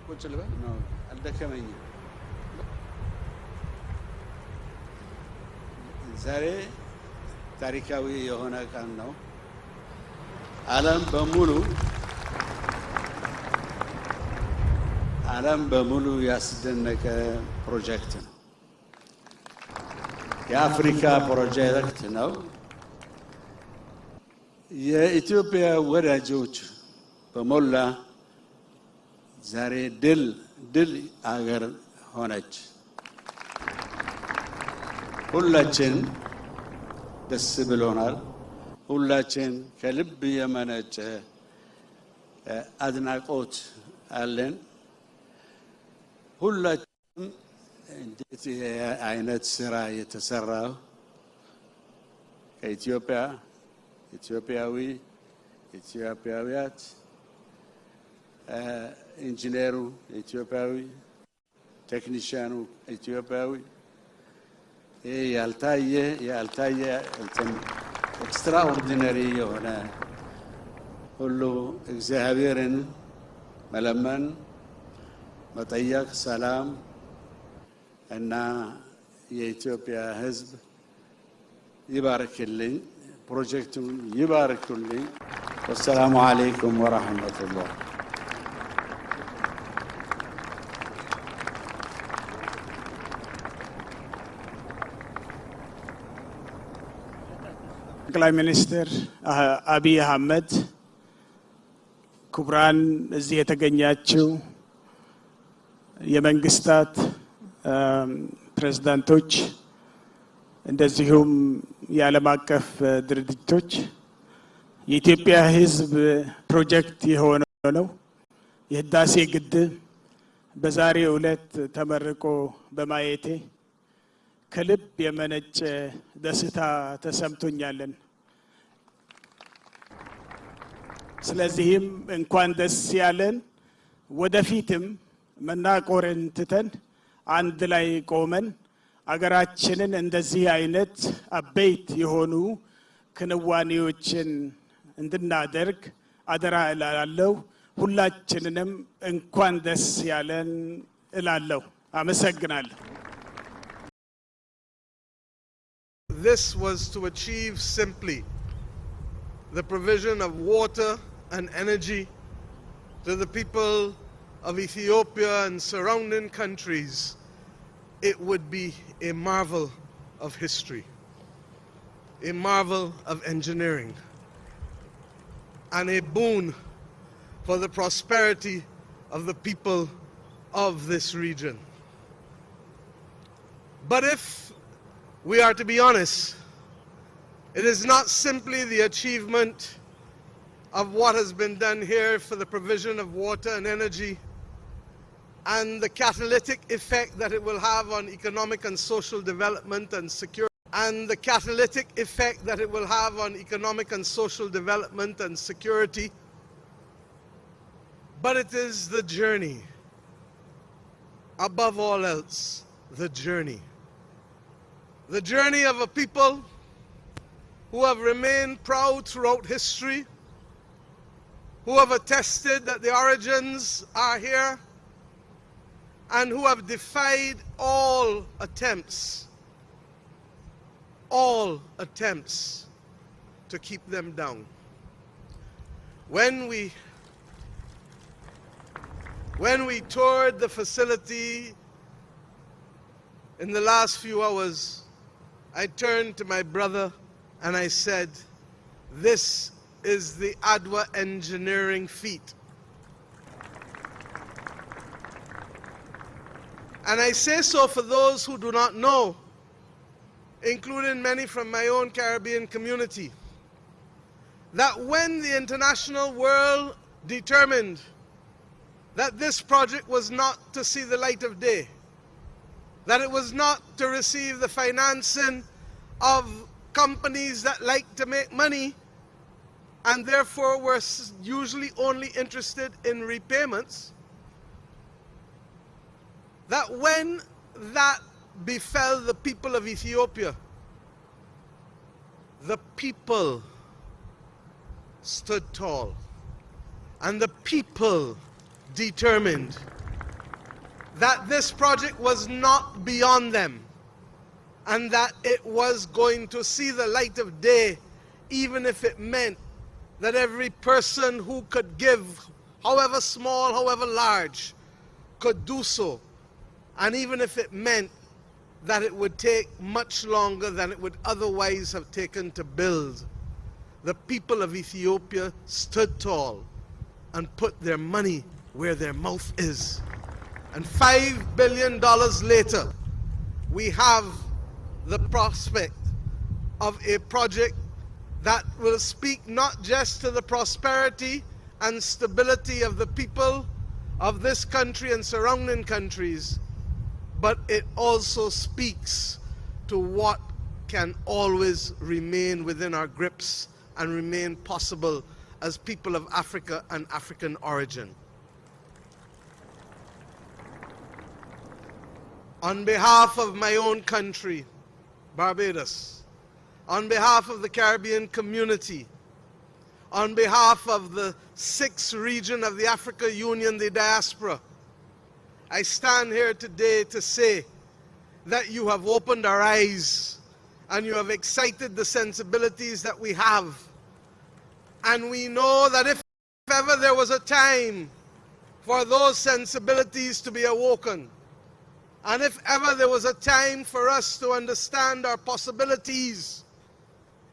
ቁጭ ልበል ነው አልደከመኝ። ዛሬ ታሪካዊ የሆነ ቀን ነው። ዓለም በሙሉ ያስደነቀ ፕሮጀክት ነው። የአፍሪካ ፕሮጀክት ነው። የኢትዮጵያ ወዳጆች በሞላ ዛሬ ድል አገር ሆነች። ሁላችን ደስ ብሎናል። ሁላችን ከልብ የመነጨ አድናቆት አለን። ሁላችንም እንዴት አይነት ስራ የተሰራው ከኢትዮጵያ ኢትዮጵያውያት ኢንጂነሩ ኢትዮጵያዊ፣ ቴክኒሽያኑ ኢትዮጵያዊ፣ ያልታየ ኤክስትራኦርዲነሪ የሆነ ሁሉ እግዚአብሔርን መለመን፣ መጠየቅ፣ ሰላም እና የኢትዮጵያ ሕዝብ ይባርክልኝ፣ ፕሮጀክቱን ይባርኩልኝ። ወሰላሙ አለይኩም ወራህመቱላህ። ጠቅላይ ሚኒስትር አብይ አህመድ፣ ክቡራን እዚህ የተገኛችሁ የመንግስታት ፕሬዝዳንቶች፣ እንደዚሁም የዓለም አቀፍ ድርጅቶች፣ የኢትዮጵያ ሕዝብ ፕሮጀክት የሆነው የህዳሴ ግድብ በዛሬው ዕለት ተመርቆ በማየቴ ከልብ የመነጨ ደስታ ተሰምቶኛለን። ስለዚህም እንኳን ደስ ያለን። ወደፊትም መናቆርን ትተን አንድ ላይ ቆመን አገራችንን እንደዚህ አይነት አበይት የሆኑ ክንዋኔዎችን እንድናደርግ አደራ እላለሁ። ሁላችንንም እንኳን ደስ ያለን እላለሁ። አመሰግናለሁ። This was to achieve simply the provision of water and energy to the people of Ethiopia and surrounding countries. It would be a marvel of history, a marvel of engineering, and a boon for the prosperity of the people of this region. But if we are to be honest, it is not simply the achievement of what has been done here for the provision of water and energy and the catalytic effect that it will have on economic and social development and security, but it is the journey. Above all else, the journey. The journey of a people who have remained proud throughout history, who have attested that the origins are here, and who have defied all attempts to keep them down. When we toured the facility in the last few hours, I turned to my brother and I said, this is the Adwa engineering feat. And I say so for those who do not know, including many from my own Caribbean community, that when the international world determined that this project was not to see the light of day, that it was not to receive the financing of companies that like to make money and therefore were usually only interested in repayments, that when that befell the people of Ethiopia, the people stood tall, and the people determined that this project was not beyond them, and that it was going to see the light of day, even if it meant that every person who could give, however small, however large, could do so, and even if it meant that it would take much longer than it would otherwise have taken to build. The people of Ethiopia stood tall and put their money where their mouth is. And $5 billion later, we have the prospect of a project that will speak not just to the prosperity and stability of the people of this country and surrounding countries, but it also speaks to what can always remain within our grips and remain possible as people of Africa and African origin. On behalf of my own country, Barbados, on behalf of the Caribbean community, on behalf of the 6th region of the Africa Union, the diaspora, I stand here today to say that you have opened our eyes and you have excited the sensibilities that we have. And we know that if ever there was a time for those sensibilities to be awoken, and if ever there was a time for us to understand our possibilities,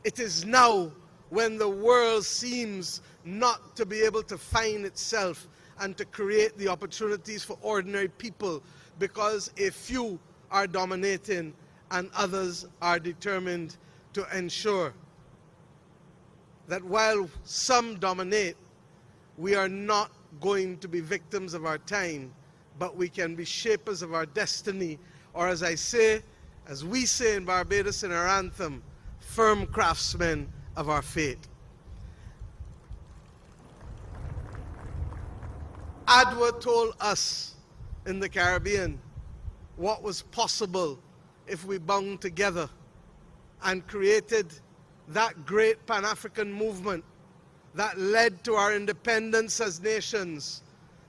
it is now, when the world seems not to be able to find itself and to create the opportunities for ordinary people, because a few are dominating and others are determined to ensure that while some dominate, we are not going to be victims of our time, but we can be shapers of our destiny, or as we say in Barbados in our anthem, firm craftsmen of our fate. Adwa told us in the Caribbean what was possible if we bound together and created that great Pan-African movement that led to our independence as nations,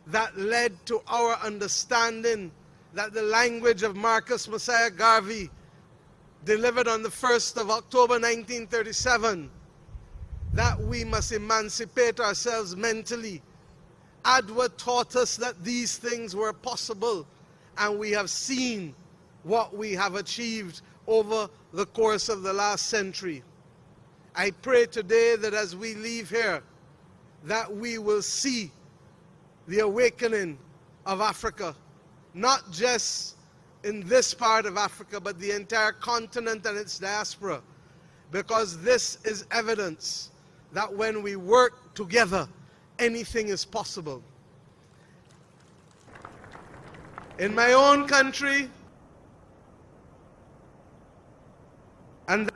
that led to our understanding that the language of Marcus Messiah Garvey, delivered on the 1st of October 1937, that we must emancipate ourselves mentally. Adwa taught us that these things were possible, and we have seen what we have achieved over the course of the last century. I pray today that as we leave here, that we will see the awakening of Africa, not just in this part of Africa, but the entire continent and its diaspora, because this is evidence that when we work together, anything is possible. In my own country, and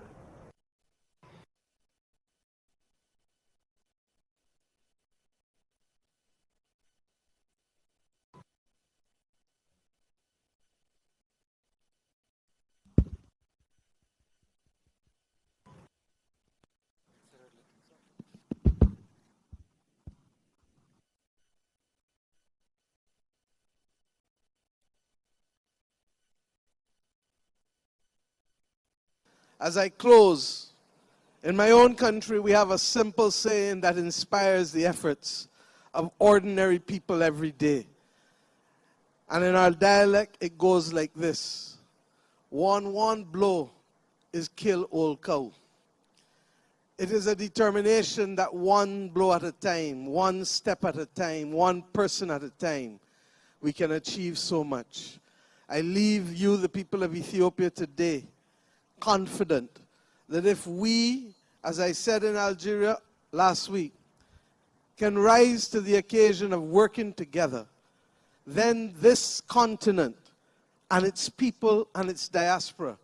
as I close, in my own country, we have a simple saying that inspires the efforts of ordinary people every day. And in our dialect, it goes like this: one blow is kill old cow. It is a determination that one blow at a time, one step at a time, one person at a time, we can achieve so much. I leave you, the people of Ethiopia, today, confident that if we, as I said in Algeria last week, can rise to the occasion of working together, then this continent and its people and its diaspora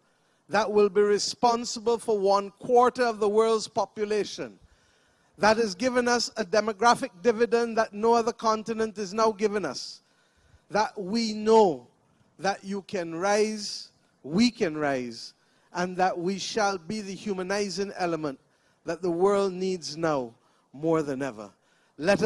that will be responsible for 1/4 of the world's population, that has given us a demographic dividend that no other continent is now giving us, that we know that you can rise, we can rise, and that we shall be the humanizing element that the world needs now more than ever. Let us